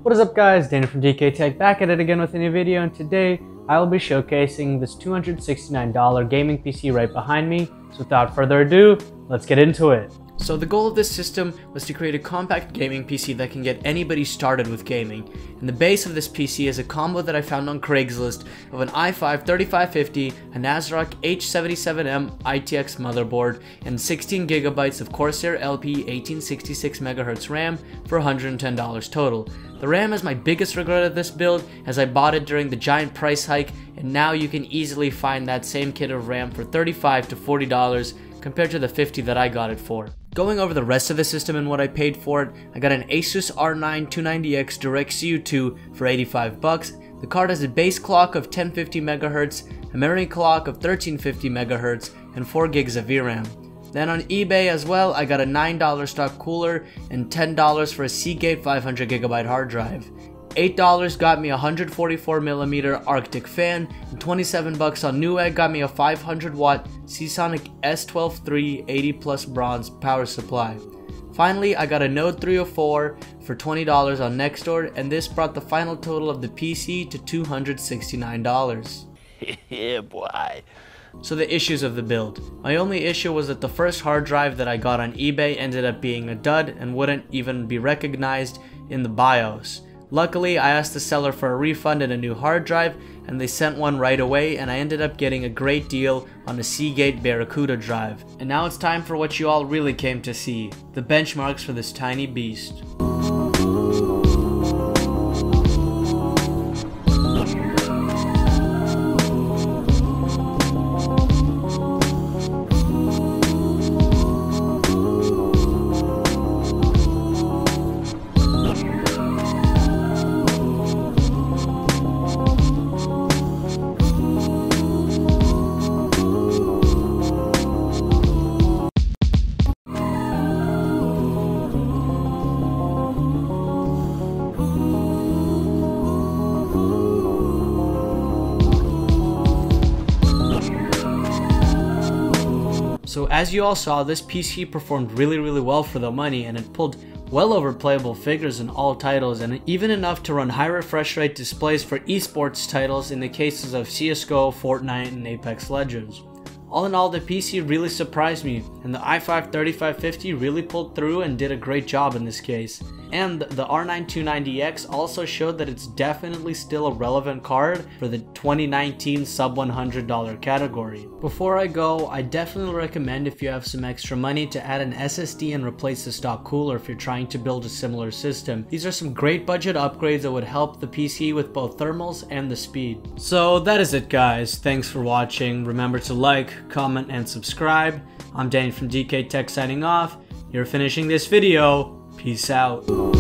What is up guys, Dany from DK Tech back at it again with a new video, and today I will be showcasing this $269 gaming PC right behind me. So without further ado, let's get into it. So the goal of this system was to create a compact gaming PC that can get anybody started with gaming. And the base of this PC is a combo that I found on Craigslist of an i5-3550, a Nasrock H77M ITX motherboard, and 16GB of Corsair LP 1866MHz RAM for $110 total. The RAM is my biggest regret of this build, as I bought it during the giant price hike, and now you can easily find that same kit of RAM for $35 to $40 compared to the $50 that I got it for. Going over the rest of the system and what I paid for it, I got an Asus R9 290X DirectCU2 for $85. The card has a base clock of 1050 MHz, a memory clock of 1350 MHz, and 4 gigs of VRAM. Then on eBay as well, I got a $9 stock cooler and $10 for a Seagate 500GB hard drive. $8 got me a 144mm Arctic fan, and $27 on Newegg got me a 500-watt Seasonic S12 III 80+ bronze power supply. Finally, I got a Node 304 for $20 on Nextdoor, and this brought the final total of the PC to $269. Yeah, boy. So the issues of the build. My only issue was that the first hard drive that I got on eBay ended up being a dud and wouldn't even be recognized in the BIOS. Luckily, I asked the seller for a refund and a new hard drive, and they sent one right away, and I ended up getting a great deal on a Seagate Barracuda drive. And now it's time for what you all really came to see, the benchmarks for this tiny beast. So as you all saw, this PC performed really well for the money, and it pulled well over playable figures in all titles, and even enough to run high refresh rate displays for esports titles in the cases of CSGO, Fortnite, and Apex Legends. All in all, the PC really surprised me, and the i5-3550 really pulled through and did a great job in this case. And the R9 290X also showed that it's definitely still a relevant card for the 2019 sub $100 category. Before I go, I definitely recommend, if you have some extra money, to add an SSD and replace the stock cooler if you're trying to build a similar system. These are some great budget upgrades that would help the PC with both thermals and the speed. So that is it guys, thanks for watching. Remember to like, comment, and subscribe. I'm Dany from DK Tech signing off. You're finishing this video. Peace out.